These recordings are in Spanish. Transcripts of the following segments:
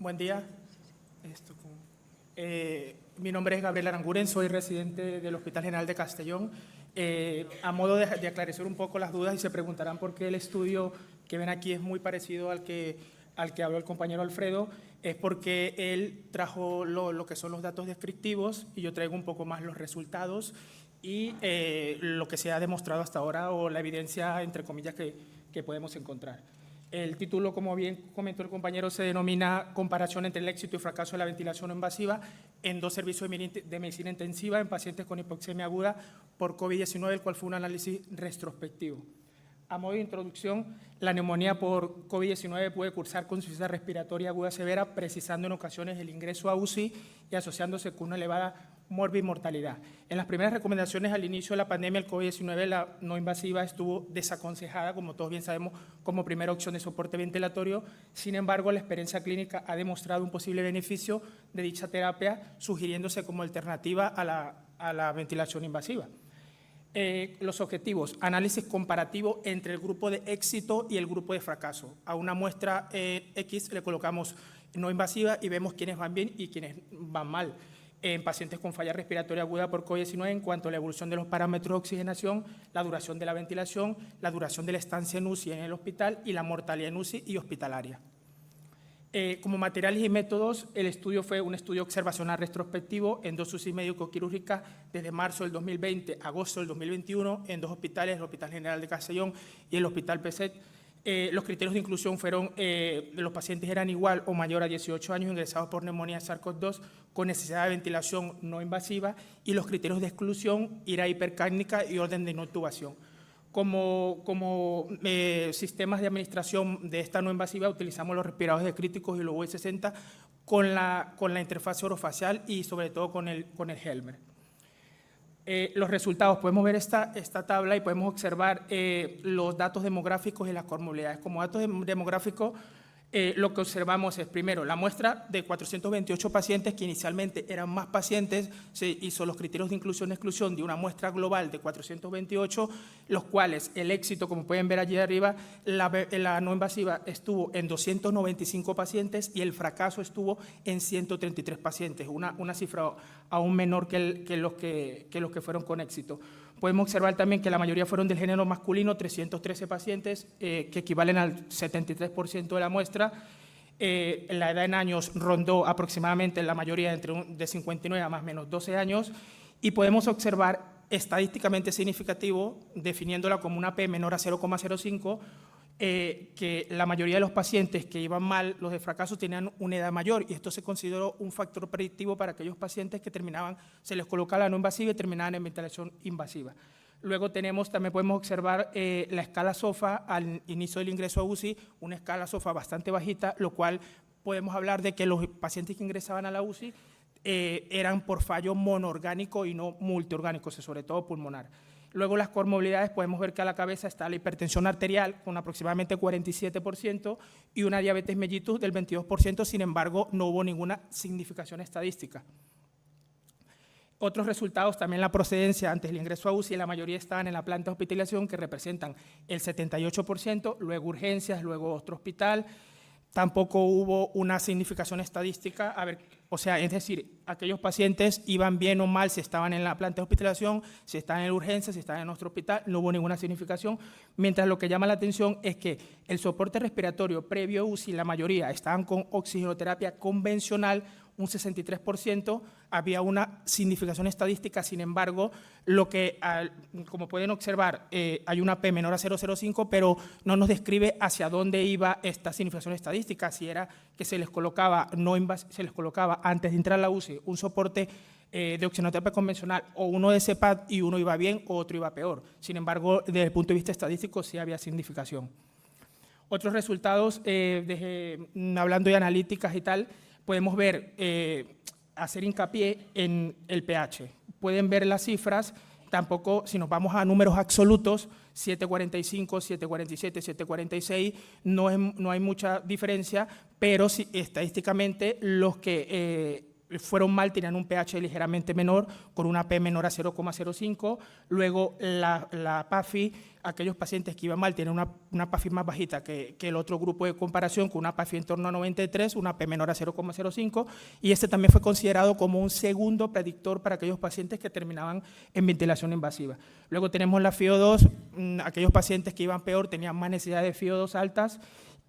Buen día. Mi nombre es Gabriel Aranguren, soy residente del Hospital General de Castellón. A modo de aclarecer un poco las dudas, y se preguntarán por qué el estudio que ven aquí es muy parecido al que habló el compañero Alfredo, es porque él trajo lo que son los datos descriptivos y yo traigo un poco más los resultados y lo que se ha demostrado hasta ahora o la evidencia, entre comillas, que podemos encontrar. El título, como bien comentó el compañero, se denomina Comparación entre el éxito y fracaso de la ventilación no invasiva en 2 servicios de medicina intensiva en pacientes con hipoxemia aguda por COVID-19, el cual fue un análisis retrospectivo. A modo de introducción, la neumonía por COVID-19 puede cursar con insuficiencia respiratoria aguda severa, precisando en ocasiones el ingreso a UCI y asociándose con una elevada morbimortalidad. En las primeras recomendaciones al inicio de la pandemia, el COVID-19, la no invasiva, estuvo desaconsejada, como todos bien sabemos, como primera opción de soporte ventilatorio. Sin embargo, la experiencia clínica ha demostrado un posible beneficio de dicha terapia, sugiriéndose como alternativa a la ventilación invasiva. Los objetivos: análisis comparativo entre el grupo de éxito y el grupo de fracaso. A una muestra X le colocamos no invasiva y vemos quiénes van bien y quiénes van mal en pacientes con falla respiratoria aguda por COVID-19 en cuanto a la evolución de los parámetros de oxigenación, la duración de la ventilación, la duración de la estancia en UCI en el hospital y la mortalidad en UCI y hospitalaria. Como materiales y métodos, el estudio fue un estudio observacional retrospectivo en 2 UCI médico-quirúrgicas desde marzo del 2020 a agosto del 2021 en 2 hospitales, el Hospital General de Castellón y el Hospital PESET. Los criterios de inclusión fueron, los pacientes eran igual o mayor a 18 años ingresados por neumonía SARS-CoV-2 con necesidad de ventilación no invasiva, y los criterios de exclusión, ira hipercárnica y orden de no intubación. Como sistemas de administración de esta no invasiva utilizamos los respiradores de críticos y los V60 con la interfaz orofacial y sobre todo con el Helmer. Los resultados: podemos ver esta tabla y podemos observar los datos demográficos y las comorbilidades. Como datos demográficos, lo que observamos es, primero, la muestra de 428 pacientes, que inicialmente eran más pacientes. Se hizo los criterios de inclusión-exclusión de una muestra global de 428, los cuales el éxito, como pueden ver allí arriba, la no invasiva estuvo en 295 pacientes y el fracaso estuvo en 133 pacientes, una cifra aún menor que los que fueron con éxito. Podemos observar también que la mayoría fueron del género masculino, 313 pacientes, que equivalen al 73% de la muestra. La edad en años rondó aproximadamente la mayoría de 59 a más o menos 12 años, y podemos observar estadísticamente significativo, definiéndola como una P menor a 0,05, que la mayoría de los pacientes que iban mal, los de fracaso, tenían una edad mayor, y esto se consideró un factor predictivo para aquellos pacientes que se les colocaba la no invasiva y terminaban en ventilación invasiva. Luego también podemos observar la escala SOFA al inicio del ingreso a UCI, una escala SOFA bastante bajita, lo cual podemos hablar de que los pacientes que ingresaban a la UCI eran por fallo monoorgánico y no multiorgánico, sobre todo pulmonar. Luego, las comorbilidades: podemos ver que a la cabeza está la hipertensión arterial con aproximadamente 47% y una diabetes mellitus del 22%, sin embargo, no hubo ninguna significación estadística. Otros resultados: también la procedencia antes del ingreso a UCI, la mayoría estaban en la planta de hospitalización, que representan el 78%, luego urgencias, luego otro hospital. Tampoco hubo una significación estadística, es decir, aquellos pacientes iban bien o mal si estaban en la planta de hospitalización, si estaban en urgencia, si estaban en nuestro hospital, no hubo ninguna significación, mientras lo que llama la atención es que el soporte respiratorio previo a UCI, la mayoría estaban con oxigenoterapia convencional, un 63%, había una significación estadística. Sin embargo, como pueden observar, hay una P menor a 0,05, pero no nos describe hacia dónde iba esta significación estadística, si era que se les colocaba antes de entrar a la UCI un soporte de oxigenoterapia convencional o uno de CPAP y uno iba bien o otro iba peor. Sin embargo, desde el punto de vista estadístico sí había significación. Otros resultados, hablando de analíticas y tal, podemos ver, hacer hincapié en el pH. Pueden ver las cifras, tampoco, si nos vamos a números absolutos, 7,45, 7,47, 7,46, no hay mucha diferencia, pero sí, estadísticamente los que fueron mal tenían un pH ligeramente menor, con una P menor a 0,05. Luego la PAFI, aquellos pacientes que iban mal tienen una PAFI más bajita que el otro grupo de comparación, con una PAFI en torno a 93, una P menor a 0,05, y este también fue considerado como un segundo predictor para aquellos pacientes que terminaban en ventilación invasiva. Luego tenemos la FiO2, aquellos pacientes que iban peor tenían más necesidad de FiO2 altas,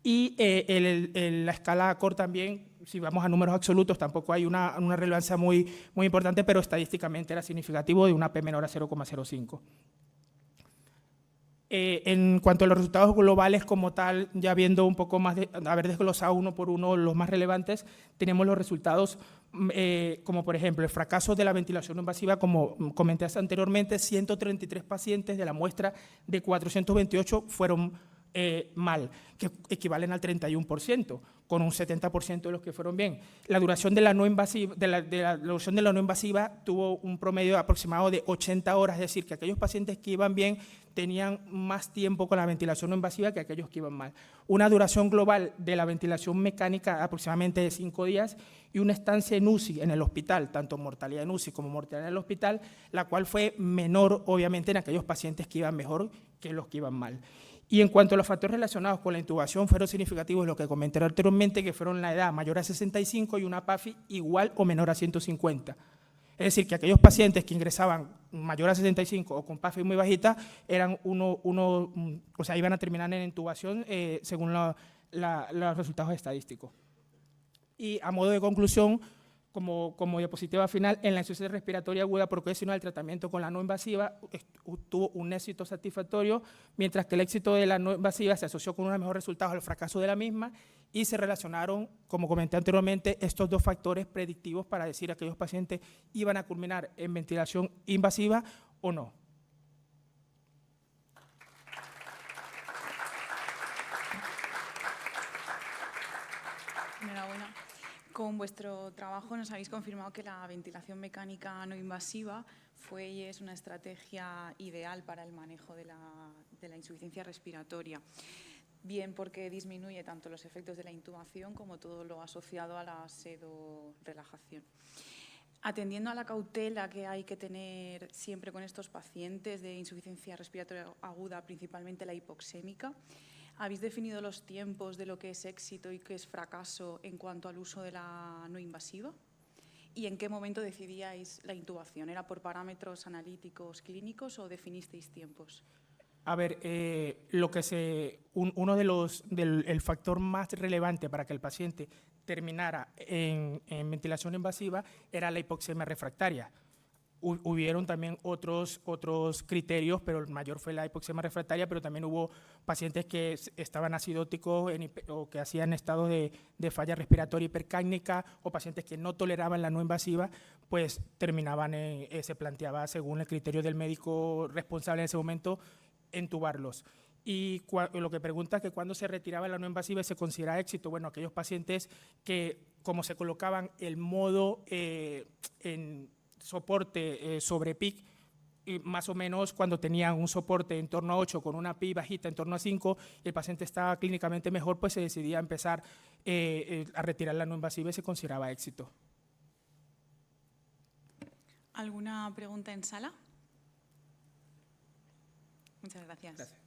y la escala CORE también, si vamos a números absolutos, tampoco hay una relevancia muy importante, pero estadísticamente era significativo de una P menor a 0,05. En cuanto a los resultados globales como tal, ya viendo un poco más, haber desglosado uno por uno los más relevantes, tenemos los resultados como por ejemplo el fracaso de la ventilación invasiva, como comenté anteriormente, 133 pacientes de la muestra de 428 fueron mal, que equivalen al 31%, con un 70% de los que fueron bien. La duración de la no invasiva, la duración de la no invasiva tuvo un promedio aproximado de 80 horas, es decir, que aquellos pacientes que iban bien tenían más tiempo con la ventilación no invasiva que aquellos que iban mal. Una duración global de la ventilación mecánica aproximadamente de 5 días y una estancia en UCI en el hospital, tanto mortalidad en UCI como mortalidad en el hospital, la cual fue menor obviamente en aquellos pacientes que iban mejor que los que iban mal. Y en cuanto a los factores relacionados con la intubación, fueron significativos lo que comenté anteriormente, que fueron la edad mayor a 65 y una PAFI igual o menor a 150. Es decir, que aquellos pacientes que ingresaban mayor a 65 o con PAFI muy bajita, eran o sea, iban a terminar en intubación según los resultados estadísticos. Y a modo de conclusión, como diapositiva final, en la insuficiencia respiratoria aguda por cohesión, el tratamiento con la no invasiva tuvo un éxito satisfactorio, mientras que el éxito de la no invasiva se asoció con unos mejores resultados al fracaso de la misma, y se relacionaron, como comenté anteriormente, estos dos factores predictivos para decir a aquellos pacientes iban a culminar en ventilación invasiva o no. Enhorabuena. Con vuestro trabajo nos habéis confirmado que la ventilación mecánica no invasiva fue y es una estrategia ideal para el manejo de la insuficiencia respiratoria, bien porque disminuye tanto los efectos de la intubación como todo lo asociado a la sedorelajación. Atendiendo a la cautela que hay que tener siempre con estos pacientes de insuficiencia respiratoria aguda, principalmente la hipoxémica, ¿habéis definido los tiempos de lo que es éxito y qué es fracaso en cuanto al uso de la no invasiva? ¿Y en qué momento decidíais la intubación? ¿Era por parámetros analíticos clínicos o definisteis tiempos? A ver, uno del factor más relevante para que el paciente terminara en ventilación invasiva era la hipoxemia refractaria. Hubieron también otros criterios, pero el mayor fue la hipoxemia refractaria, pero también hubo pacientes que estaban acidóticos o que hacían estados de falla respiratoria hipercápnica, o pacientes que no toleraban la no invasiva, pues terminaban, se planteaba según el criterio del médico responsable en ese momento, entubarlos. Y lo que pregunta es que cuando se retiraba la no invasiva y se considera éxito, bueno, aquellos pacientes que, como se colocaban el modo en soporte sobre PIC, y más o menos cuando tenían un soporte en torno a 8 con una PI bajita en torno a 5 y el paciente estaba clínicamente mejor, pues se decidía empezar a retirar la no invasiva y se consideraba éxito. ¿Alguna pregunta en sala? Muchas gracias. Gracias.